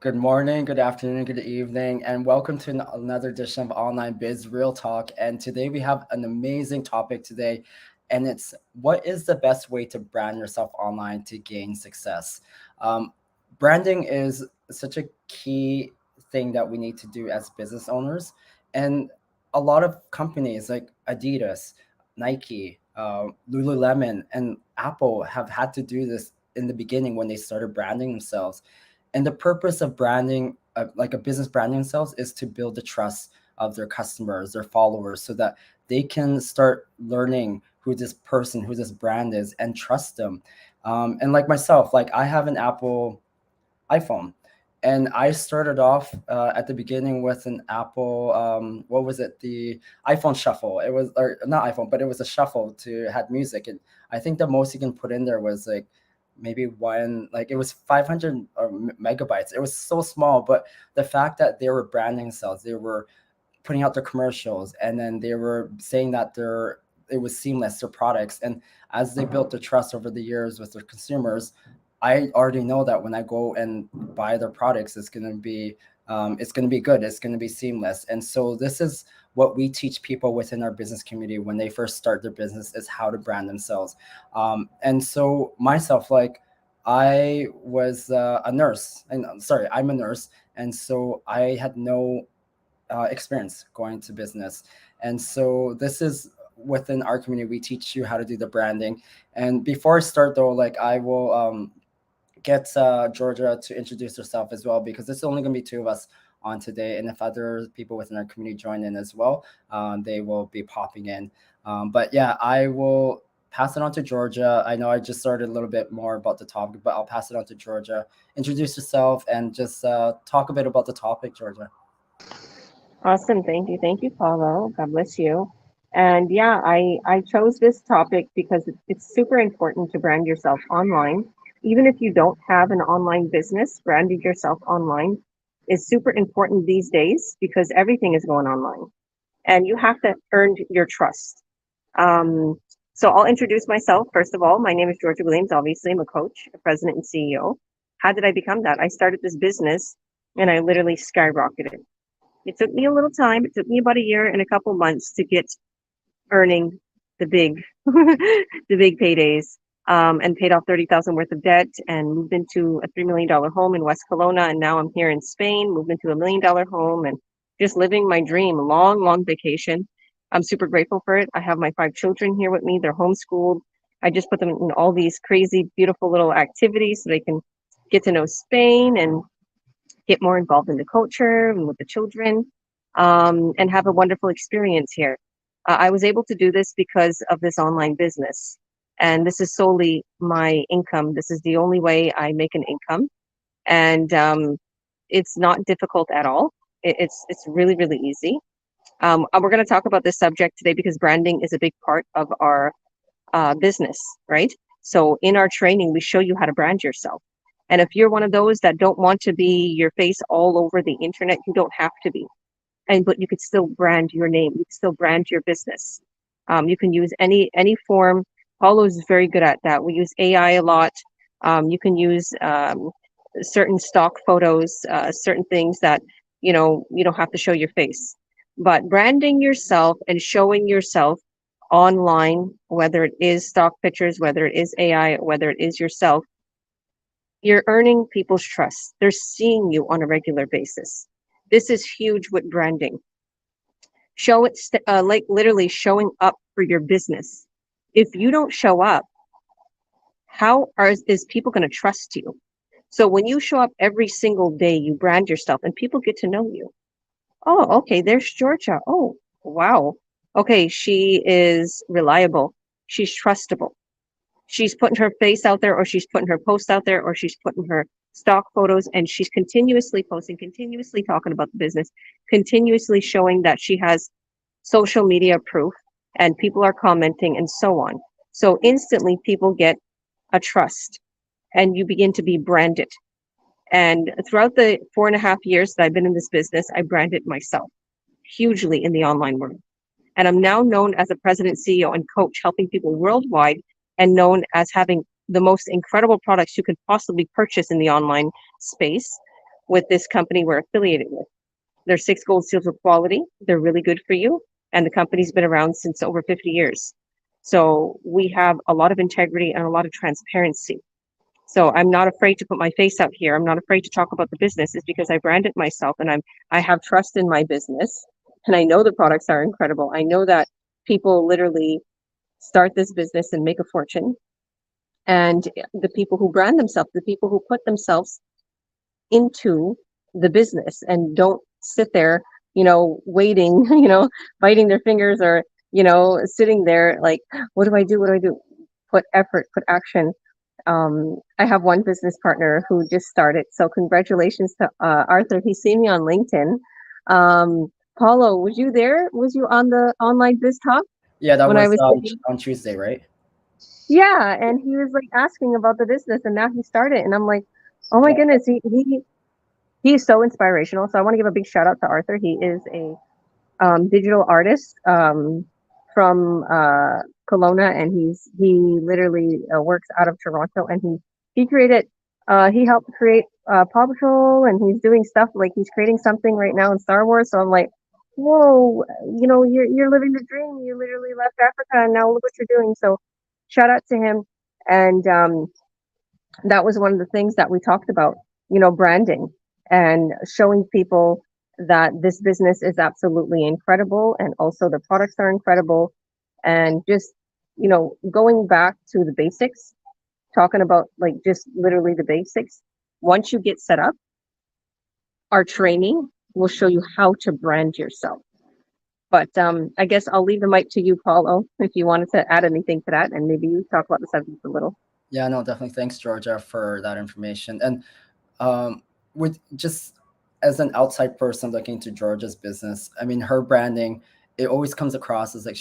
Good morning, good afternoon, good evening, and welcome to another edition of Online Biz Real Talk. And today we have an amazing topic today, and it's what is the best way to brand yourself online to gain success? Um, Branding is such a key thing that we need to do as business owners, and a lot of companies like Adidas, Nike, Lululemon, and Apple have had to do this in the beginning when they started branding themselves, and the purpose of branding, like a business branding themselves, is to build the trust of their customers, their followers, so that they can start learning who this person, who this brand is, and trust them. And like myself, like I have an Apple iPhone. And I started off at the beginning with an Apple, what was it? The iPhone Shuffle. It was, or not iPhone, but it was a shuffle to had music. And I think the most you can put in there was like maybe one, like it was 500 megabytes. It was so small, but the fact that they were branding themselves, they were putting out their commercials, and then they were saying that it was seamless, their products. And as they built the trust over the years with their consumers, I already know that when I go and buy their products, it's going to be good, it's going to be seamless. And so this is what we teach people within our business community when they first start their business, is how to brand themselves. And so myself, like, I was a nurse, and sorry, I'm a nurse. And so I had no experience going to business. And so this is within our community. We teach you how to do the branding. And before I start though, like I will get Georgia to introduce herself as well, because it's only going to be two of us on today. And if other people within our community join in as well, they will be popping in. But yeah, I will pass it on to Georgia. I know I just started a little bit more about the topic, but I'll pass it on to Georgia. Introduce yourself and just talk a bit about the topic, Georgia. Awesome. Thank you, Paulo. God bless you. And yeah, I chose this topic because it's super important to brand yourself online. Even if you don't have an online business, branding yourself online is super important these days because everything is going online and you have to earn your trust. Um, so I'll introduce myself. First of all, my name is Georgia Williams. Obviously, I'm a coach, a president and CEO. How did I become that? I started this business and I literally skyrocketed. It took me a little time. It took me about a year and a couple months to get earning the big, the big paydays, and paid off 30,000 worth of debt and moved into a $3 million home in West Kelowna. And now I'm here in Spain, moved into $1 million home and just living my dream, a long, long vacation. I'm super grateful for it. I have my 5 children here with me. They're homeschooled. I just put them in all these crazy, beautiful little activities so they can get to know Spain and get more involved in the culture and with the children, and have a wonderful experience here. I was able to do this because of this online business. And this is solely my income. This is the only way I make an income. And it's not difficult at all. It's really, really easy. We're going to talk about this subject today because branding is a big part of our business, right? So in our training, we show you how to brand yourself. And if you're one of those that don't want to be your face all over the internet, you don't have to be. And but you could still brand your name. You can still brand your business. You can use any form. Paulo is very good at that. We use AI a lot. You can use certain stock photos, certain things that you don't have to show your face. But branding yourself and showing yourself online, whether it is stock pictures, whether it is AI, whether it is yourself, you're earning people's trust. They're seeing you on a regular basis. This is huge with branding. Show it, like literally showing up for your business. If you don't show up, how is people going to trust you? So when you show up every single day, you brand yourself and people get to know you. Oh, okay, there's Georgia. Oh, wow. Okay, she is reliable. She's trustable. She's putting her face out there, or she's putting her post out there, or she's putting her stock photos, and she's continuously posting, continuously talking about the business, continuously showing that she has social media proof and people are commenting and so on. So instantly people get a trust and you begin to be branded. And throughout the 4.5 years that I've been in this business, I branded myself hugely in the online world. And I'm now known as a president, CEO, and coach, helping people worldwide and known as having the most incredible products you could possibly purchase in the online space. with this company we're affiliated with. There's 6 gold seals of quality. They're really good for you. And the company's been around since over 50 years. So we have a lot of integrity and a lot of transparency. So I'm not afraid to put my face out here. I'm not afraid to talk about the business. It's because I brand it myself and I have trust in my business. And I know the products are incredible. I know that people literally start this business and make a fortune. And the people who brand themselves, the people who put themselves into the business and don't sit there, waiting, biting their fingers or, sitting there like, what do I do? What do I do? Put effort, put action. I have one business partner who just started. So congratulations to Arthur. He's seen me on LinkedIn. Paulo, was you there? Was you on the online biz talk Yeah, that when I was was on Tuesday, right? Yeah, and he was like asking about the business, and now he started, and I'm like, oh my Yeah, goodness, he is so inspirational. So I want to give a big shout out to Arthur. He is a digital artist from Kelowna, and he literally works out of Toronto, and he created he helped create Paw Patrol, and he's doing stuff like he's creating something right now in Star Wars. So I'm like, whoa, you're living the dream. You literally left Africa, and now look what you're doing. So shout out to him, and that was one of the things that we talked about, branding and showing people that this business is absolutely incredible and also the products are incredible and just, going back to the basics, talking about like just literally the basics. Once you get set up, our training will show you how to brand yourself. But I guess I'll leave the mic to you, Paulo, if you wanted to add anything to that and maybe you talk about the subject a little. yeah, no, definitely. Thanks, Georgia, for that information. And um, with just as an outside person looking to Georgia's business, I mean, her branding, it always comes across as like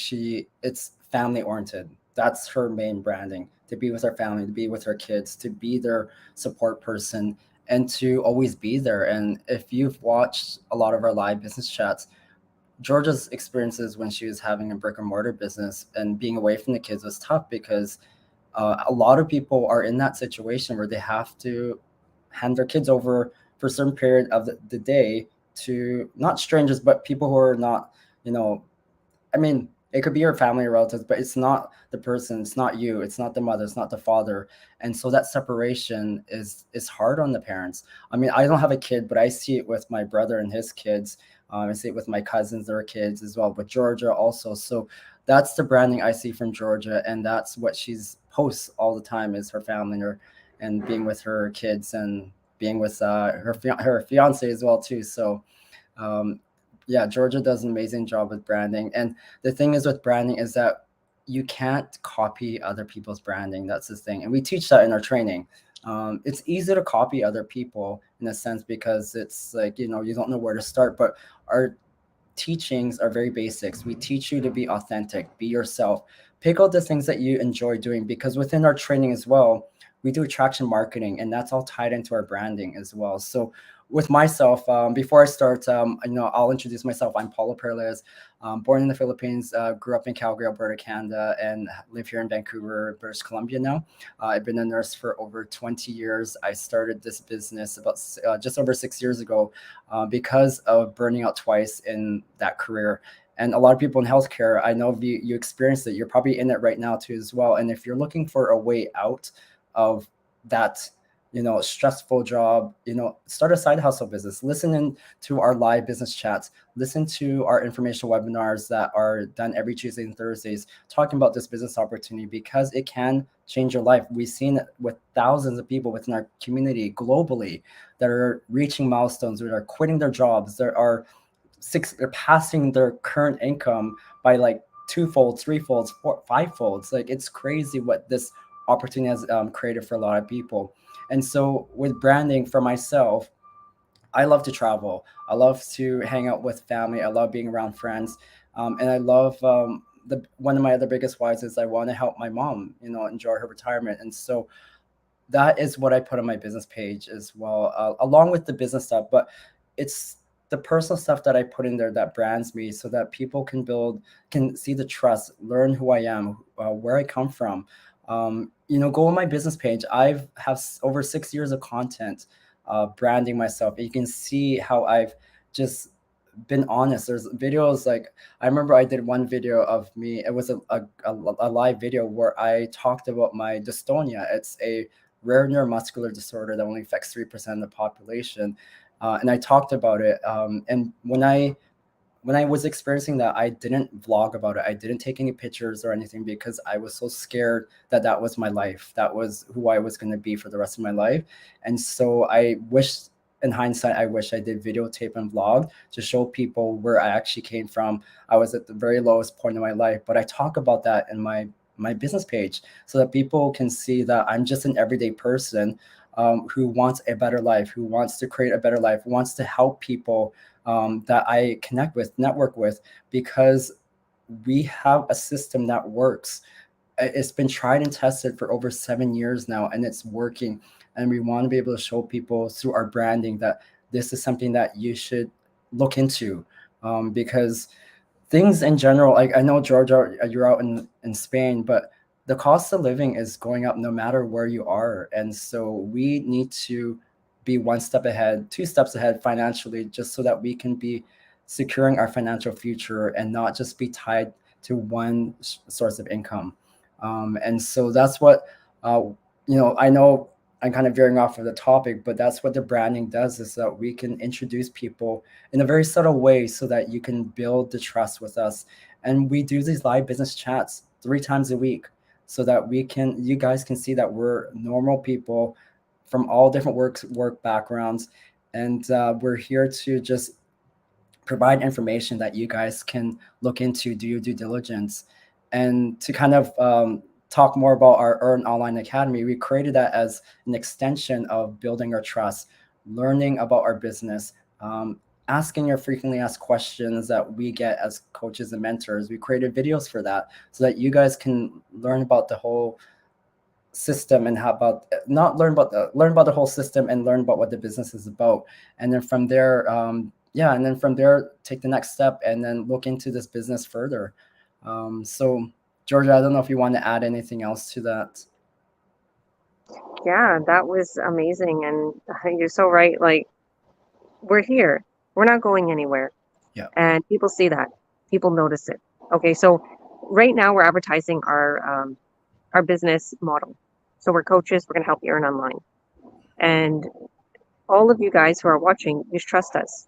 it's family oriented. That's her main branding, to be with her family, to be with her kids, to be their support person, and to always be there. And if you've watched a lot of our live business chats, Georgia's experiences when she was having a brick and mortar business and being away from the kids was tough because a lot of people are in that situation where they have to hand their kids over for a certain period of the day to not strangers, but people who are not, you know, I mean, it could be your family or relatives, but it's not the person, it's not you, it's not the mother, it's not the father. And so that separation is hard on the parents. I mean, I don't have a kid, but I see it with my brother and his kids. I see it with my cousins, their kids as well, with Georgia also. So that's the branding I see from Georgia, and that's what she's posts all the time is her family and and being with her kids and being with her fiance as well too. So um, yeah, Georgia does an amazing job with branding. And the thing is with branding is that you can't copy other people's branding. That's the thing. And we teach that in our training. It's easy to copy other people in a sense because it's like, you don't know where to start. But our teachings are very basics. We teach you to be authentic, be yourself, pick out the things that you enjoy doing because within our training as well, we do attraction marketing and that's all tied into our branding as well. So with myself, before I start, I'll introduce myself. I'm Paulo Perez, born in the Philippines, grew up in Calgary, Alberta, Canada, and live here in Vancouver, British Columbia now. I've been a nurse for over 20 years. I started this business about just over 6 years ago because of burning out twice in that career. And a lot of people in healthcare, I know if you experienced it, you're probably in it right now too as well. And if you're looking for a way out of that, stressful job, start a side hustle business. Listen in to our live business chats. Listen to our informational webinars that are done every Tuesday and Thursdays, talking about this business opportunity because it can change your life. We've seen it with thousands of people within our community globally that are reaching milestones, that are quitting their jobs, they're passing their current income by like twofold, threefold, fivefolds. Like it's crazy what this opportunity has created for a lot of people. And so with branding for myself, I love to travel. I love to hang out with family. I love being around friends, and I love the one of my other biggest whys is I want to help my mom, enjoy her retirement. And so that is what I put on my business page as well, along with the business stuff. But it's the personal stuff that I put in there that brands me, so that people can see the trust, learn who I am, where I come from. Go on my business page. I've have over 6 years of content branding myself. You can see how I've just been honest. There's videos like I remember I did one video of me. It was a live video where I talked about my dystonia. It's a rare neuromuscular disorder that only affects 3% of the population, and I talked about it. And when I was experiencing that, I didn't vlog about it. I didn't take any pictures or anything because I was so scared that that was my life. That was who I was going to be for the rest of my life. And so I wish, in hindsight, I wish I did videotape and vlog to show people where I actually came from. I was at the very lowest point in my life, but I talk about that in my business page so that people can see that I'm just an everyday person, who wants a better life, who wants to create a better life, wants to help people, that I connect with, network with, because we have a system that works. It's been tried and tested for over 7 years now, and it's working. And we want to be able to show people through our branding that this is something that you should look into, because things in general, like I know Georgia, you're out in Spain, but the cost of living is going up no matter where you are. And so we need to be one step ahead, two steps ahead financially, just so that we can be securing our financial future and not just be tied to one source of income. And so that's what, uh, I know I'm kind of veering off of the topic, but that's what the branding does, is that we can introduce people in a very subtle way so that you can build the trust with us. And we do these live business chats 3 times a week so that you guys can see that we're normal people from all different work backgrounds, and we're here to just provide information that you guys can look into, do your due diligence. And to kind of talk more about our Earn Online Academy, we created that as an extension of building our trust, learning about our business, asking your frequently asked questions that we get as coaches and mentors. We created videos for that so that you guys can learn about the whole system, and how about not learn about the whole system and learn about what the business is about. And then from there, take the next step and then look into this business further. So Georgia, I don't know if you want to add anything else to that. Yeah, that was amazing. And you're so right. Like, we're here, we're not going anywhere. Yeah. And people see that, people notice it. Okay, so right now we're advertising our business model. So we're coaches, we're going to help you earn online. And all of you guys who are watching, just trust us.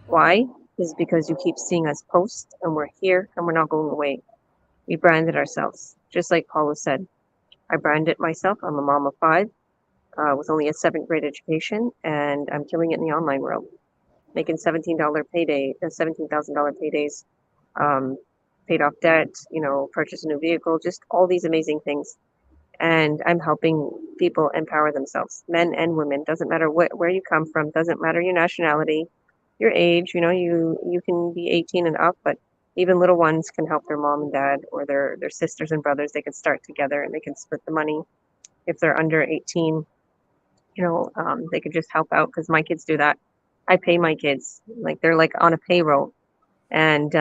Why? Is because you keep seeing us post, and we're here and we're not going away. We branded ourselves, just like Paulo said. I branded myself. I'm a mom of five, with only a seventh grade education, and I'm killing it in the online world, making $17 payday, $17,000 paydays, um, paid off debt, purchase a new vehicle, just all these amazing things. And I'm helping people empower themselves, men and women. Doesn't matter where you come from, doesn't matter your nationality, your age. You can be 18 and up, but even little ones can help their mom and dad, or their sisters and brothers. They can start together and they can split the money. If they're under 18, they could just help out, because my kids do that. I pay my kids, like they're like on a payroll, and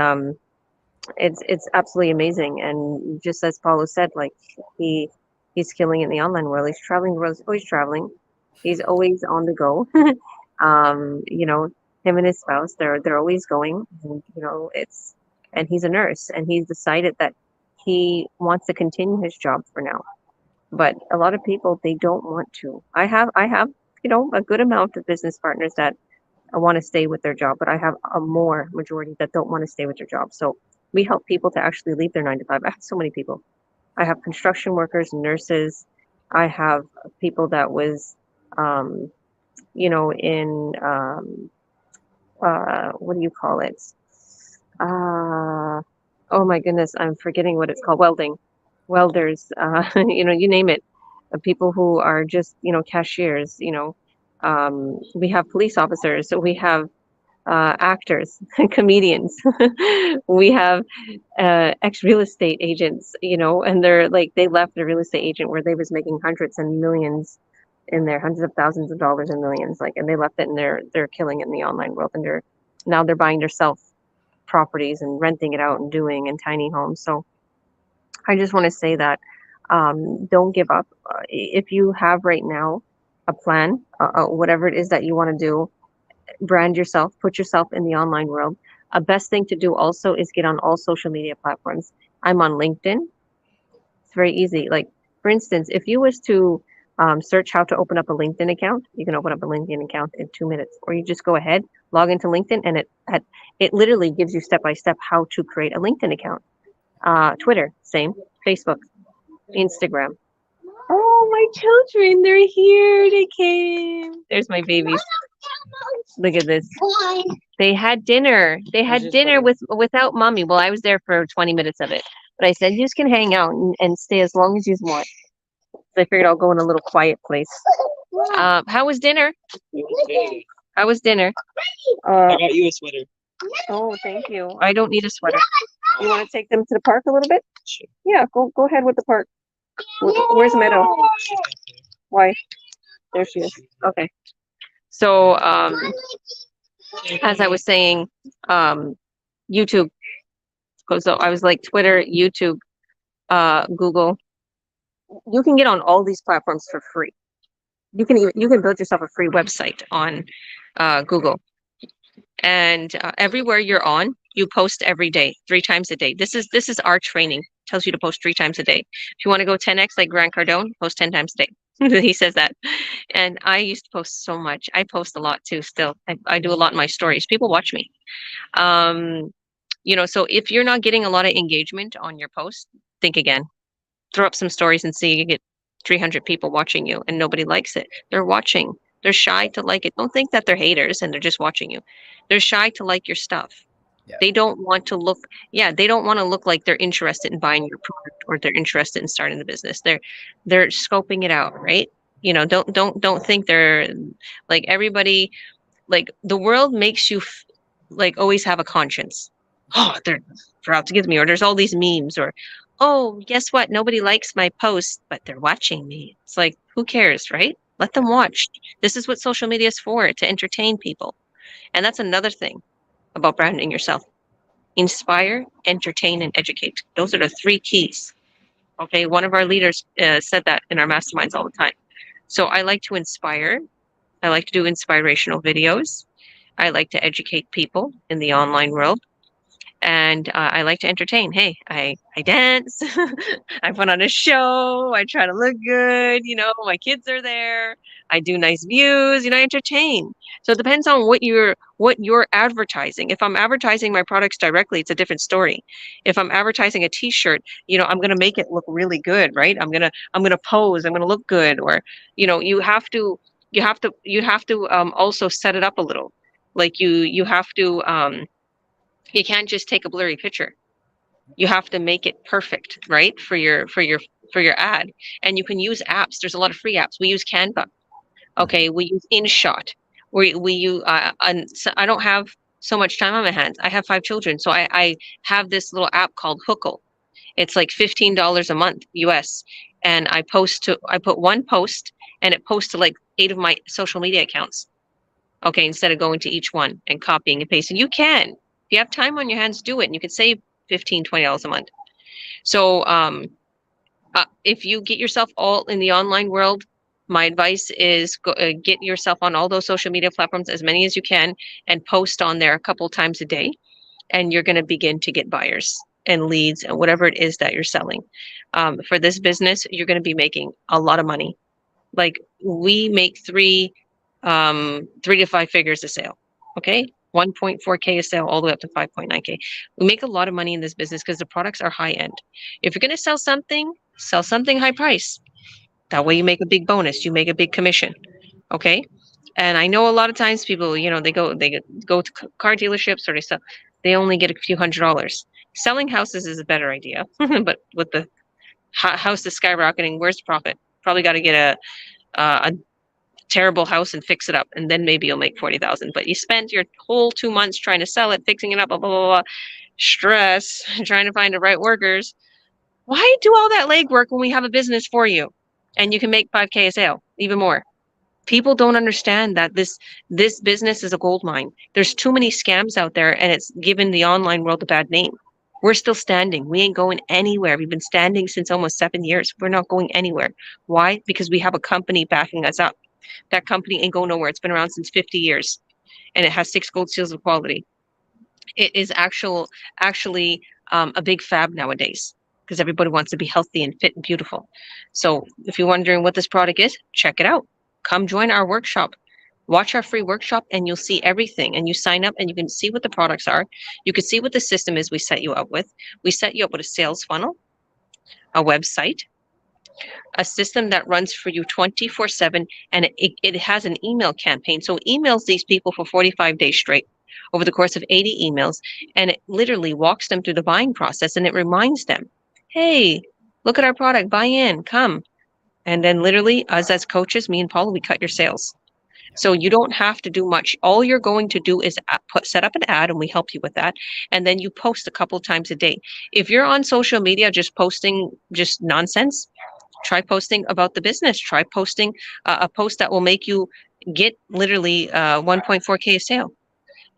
it's absolutely amazing. And just as Paulo said, like he's killing it in the online world. He's traveling the world. He's always traveling. He's always on the go. um, you know, Him and his spouse, they're always going. And, and he's a nurse, and he's decided that he wants to continue his job for now. But a lot of people, they don't want to. I have a good amount of business partners that want to stay with their job, but I have a more majority that don't want to stay with their job. So we help people to actually leave their 9 to 5. I have so many people. I have construction workers, nurses. I have people that was, um, in what do you call it? Oh my goodness, I'm forgetting what it's called. Welding, welders. You name it. People who are just cashiers. We have police officers. So we have actors, comedians. We have ex real estate agents, and they're like, they left a real estate agent where they was making hundreds and millions in there, hundreds of thousands of dollars and millions, like, and they left it, and they're killing it in the online world, and they're buying their self properties and renting it out and doing in tiny homes. So I just want to say that, don't give up. If you have right now a plan, whatever it is that you want to do, brand yourself, put yourself in the online world. A best thing to do also is get on all social media platforms. I'm on LinkedIn. It's very easy. Like, for instance, if you was to search how to open up a LinkedIn account, you can open up a LinkedIn account in 2 minutes, or you just go ahead, log into LinkedIn, and it literally gives you step by step how to create a LinkedIn account. Twitter, same. Facebook, Instagram. Oh, my children, they're here. They came. There's my babies. Look at this. They had dinner. They had dinner without mommy. Well, I was there for 20 minutes of it. But I said, you can hang out and stay as long as you want. So I figured I'll go in a little quiet place. How was dinner? How was dinner? I got you a sweater. Oh, thank you. I don't need a sweater. You want to take them to the park a little bit? Sure. Yeah, go ahead with the park. Where's Meadow? Why? There she is. Okay. So, as I was saying, YouTube. So I was like Twitter, YouTube, Google. You can get on all these platforms for free. You can build yourself a free website on Google, and everywhere you're on, you post every day, 3 times a day. This is our training. Tells you to post 3 times a day. If you want to go 10x like Grant Cardone, post 10 times a day. He says that. And I used to post so much. I post a lot too still. I do a lot in my stories. People watch me. So if you're not getting a lot of engagement on your post, think again. Throw up some stories and see you get 300 people watching you and nobody likes it. They're watching. They're shy to like it. Don't think that they're haters and they're just watching you. They're shy to like your stuff. Yeah. They don't want to look, they don't want to look like they're interested in buying your product or they're interested in starting the business. They're scoping it out, right? Don't think they're like everybody, like the world makes you like always have a conscience. Oh, they're out to get me, or there's all these memes, or oh, guess what? Nobody likes my post, but they're watching me. It's like, who cares, right? Let them watch. This is what social media is for, to entertain people. And that's another thing about branding yourself. Inspire, entertain, and educate. Those are the 3 keys. Okay, one of our leaders said that in our masterminds all the time. So I like to inspire. I like to do inspirational videos. I like to educate people in the online world. And I like to entertain. Hey, I dance. I put on a show. I try to look good. My kids are there. I do nice views. I entertain. So it depends on what you're advertising. If I'm advertising my products directly, it's a different story. If I'm advertising a T-shirt, I'm gonna make it look really good, right? I'm gonna pose. I'm gonna look good. Or you have to also set it up a little. Like you have to. You can't just take a blurry picture. You have to make it perfect, right? For your ad. And you can use apps. There's a lot of free apps. We use Canva. Okay, we use InShot. We use so I don't have so much time on my hands. I have 5 children, so I have this little app called Hookle. It's like $15 a month US, and I put one post, and it posts to like 8 of my social media accounts. Okay, instead of going to each one and copying and pasting. You can. If you have time on your hands, do it, and you can save $15, $20 a month. So if you get yourself all in the online world, my advice is get yourself on all those social media platforms, as many as you can, and post on there a couple times a day, and you're going to begin to get buyers and leads and whatever it is that you're selling. For this business, you're going to be making a lot of money. Like we make 3 to 5 figures a sale. Okay. 1.4K a sale all the way up to 5.9K. We make a lot of money in this business because the products are high end. If you're going to sell something high price. That way you make a big bonus, you make a big commission. Okay. And I know a lot of times people, they go to car dealerships or they only get a few $100s. Selling houses is a better idea, but with the houses skyrocketing, where's the profit? Probably got to get a terrible house and fix it up, and then maybe you'll make 40,000. But you spent your whole 2 months trying to sell it, fixing it up, blah blah blah, blah, stress, trying to find the right workers. Why do all that legwork when we have a business for you, and you can make 5K a sale, even more? People don't understand that this business is a gold mine. There's too many scams out there, and it's given the online world a bad name. We're still standing. We ain't going anywhere. We've been standing since almost 7 years. We're not going anywhere. Why? Because we have a company backing us up. That company ain't go nowhere. It's been around since 50 years, and it has 6 gold seals of quality. It is actually a big fab nowadays because everybody wants to be healthy and fit and beautiful. So if you're wondering what this product is, check it out. Come join our workshop. Watch our free workshop and you'll see everything. And you sign up and you can see what the products are. You can see what the system is we set you up with. We set you up with a sales funnel, a website, a system that runs for you 24/7, and it has an email campaign. So it emails these people for 45 days straight over the course of 80 emails, and it literally walks them through the buying process, and it reminds them, hey, look at our product, buy in, come. And then literally, us as coaches, me and Paula, we cut your sales. So you don't have to do much. All you're going to do is set up an ad, and we help you with that. And then you post a couple times a day. If you're on social media just posting just nonsense, try posting about the business. Try posting a post that will make you get literally 1.4K a sale.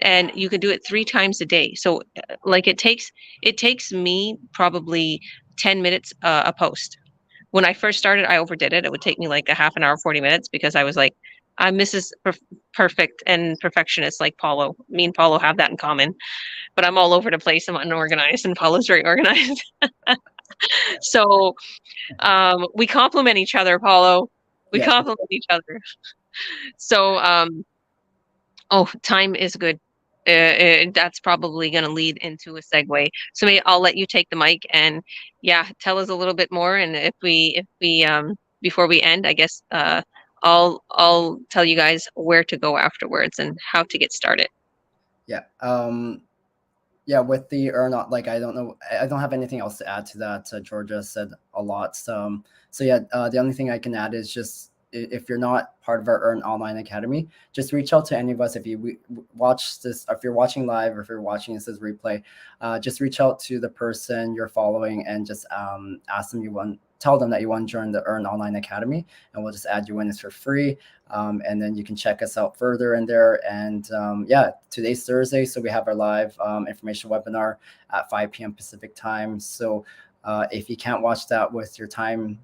And you can do it 3 times a day. So like it takes me probably 10 minutes a post. When I first started, I overdid it. It would take me like a half an hour, 40 minutes, because I was like, I'm Mrs. Perfect and perfectionist like Paulo. Me and Paulo have that in common, but I'm all over the place. I'm unorganized and Paulo's very organized. So we complement each other, Paulo. We complement each other. So time is good. That's probably going to lead into a segue. So maybe I'll let you take the mic and tell us a little bit more. And if we before we end, I guess I'll tell you guys where to go afterwards and how to get started. With the like I don't know, I don't have anything else to add to that. Georgia said a lot. The only thing I can add is just, if you're not part of our Earn Online Academy, just reach out to any of us. If you watch this, if you're watching live, or if you're watching this as replay, just reach out to the person you're following and just ask them tell them that you want to join the Earn Online Academy, and we'll just add you in. It's for free. And then you can check us out further in there. And today's Thursday, so we have our live information webinar at 5 p.m. Pacific time. So if you can't watch that with your time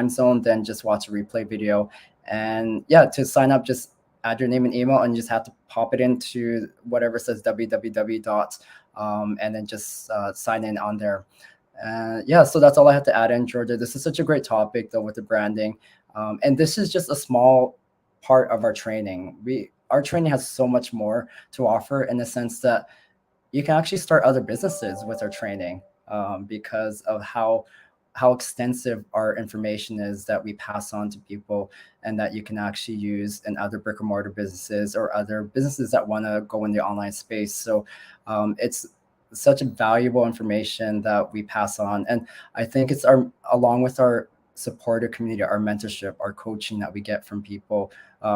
zone, then just watch a replay video. And to sign up, just add your name and email, and you just have to pop it into whatever says www. And then just sign in on there. So that's all I have to add in, Georgia. This is such a great topic, though, with the branding. And this is just a small part of our training. Our training has so much more to offer, in the sense that you can actually start other businesses with our training, because of how extensive our information is that we pass on to people, and that you can actually use in other brick and mortar businesses or other businesses that want to go in the online space. So it's such a valuable information that we pass on. And I think it's along with our supportive community, our mentorship, our coaching that we get from people,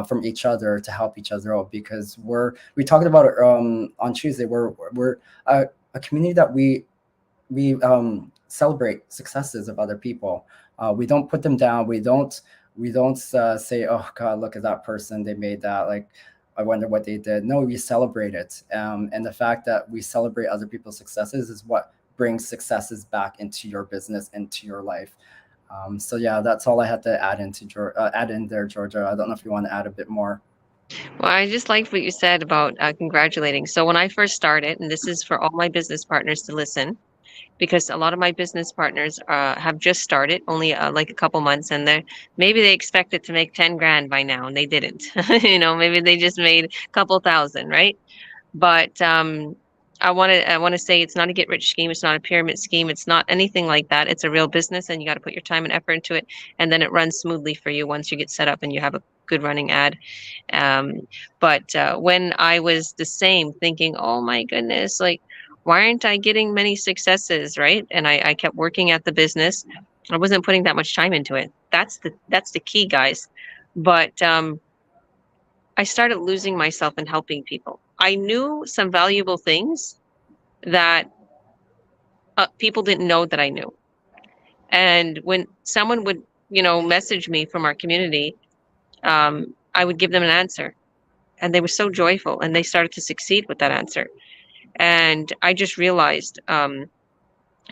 from each other, to help each other out, because we talked about it on Tuesday. We're a community that we celebrate successes of other people. We don't put them down. We don't say, oh God, look at that person, they made that, like, I wonder what they did. No, we celebrate it. And the fact that we celebrate other people's successes is what brings successes back into your business, into your life. That's all I had to add in there, Georgia. I don't know if you want to add a bit more. Well, I just liked what you said about congratulating. So when I first started, and this is for all my business partners to listen, because a lot of my business partners have just started, only like a couple months, and maybe they expected to make 10 grand by now, and they didn't. Maybe they just made a couple thousand, right? But I want to say, it's not a get rich scheme. It's not a pyramid scheme. It's not anything like that. It's a real business, and you got to put your time and effort into it, and then it runs smoothly for you once you get set up and you have a good running ad. But when I was the same, thinking, oh my goodness, like, why aren't I getting many successes, right? And I kept working at the business. I wasn't putting that much time into it. That's the key, guys. But I started losing myself in helping people. I knew some valuable things that people didn't know that I knew. And when someone would, message me from our community, I would give them an answer. And they were so joyful, and they started to succeed with that answer. And I just realized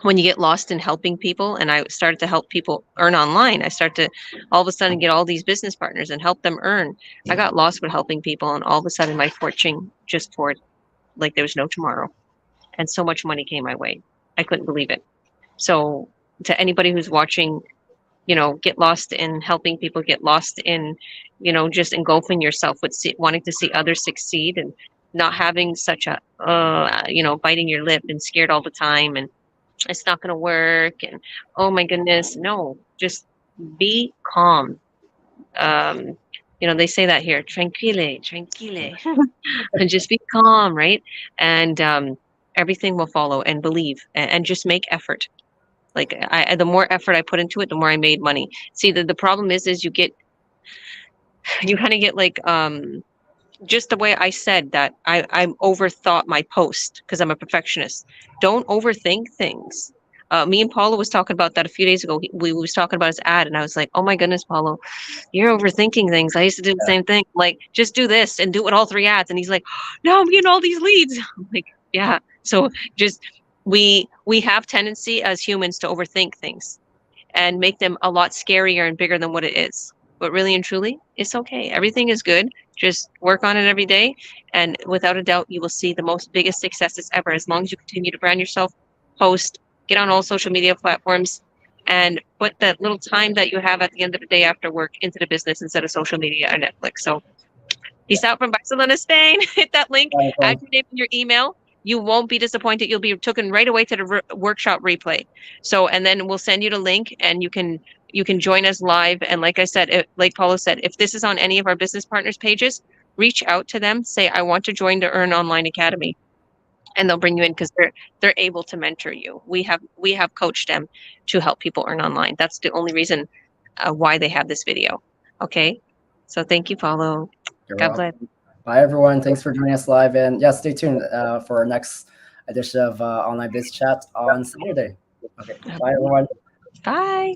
when you get lost in helping people, and I started to help people earn online, I start to all of a sudden get all these business partners and help them earn. I got lost with helping people, and all of a sudden my fortune just poured like there was no tomorrow. And so much money came my way. I couldn't believe it. So to anybody who's watching, get lost in helping people, get lost in, just engulfing yourself with wanting to see others succeed, and not having such a, biting your lip and scared all the time, and it's not going to work, and oh my goodness, no, just be calm. They say that here, tranquille, and just be calm, right? And everything will follow, and believe, and just make effort. Like the more effort I put into it, the more I made money. See, the problem is you kind of get like, just the way I said that I overthought my post because I'm a perfectionist. Don't overthink things. Me and Paulo was talking about that a few days ago. We was talking about his ad, and I was like, "Oh my goodness, Paulo, you're overthinking things." I used to do the same thing. Like, just do this and do it with all 3 ads. And he's like, "No, I'm getting all these leads." I'm like, yeah. So just we have tendency as humans to overthink things and make them a lot scarier and bigger than what it is. But really and truly, it's okay. Everything is good. Just work on it every day, and without a doubt, you will see the biggest successes ever. As long as you continue to brand yourself, post, get on all social media platforms, and put that little time that you have at the end of the day after work into the business instead of social media or Netflix. So, peace out from Barcelona, Spain. Hit that link, add your name and your email. You won't be disappointed. You'll be taken right away to the workshop replay. So, and then we'll send you the link, and you can join us live. And like I said, like Paulo said, if this is on any of our business partners pages, reach out to them, say, I want to join the Earn Online Academy, and they'll bring you in because they're able to mentor you. We have coached them to help people earn online. That's the only reason why they have this video. Okay. So thank you, Paulo. God bless. Bye, everyone. Thanks for joining us live. And yeah, stay tuned for our next edition of Online Biz Chat on Saturday. Okay. Bye, everyone. Bye.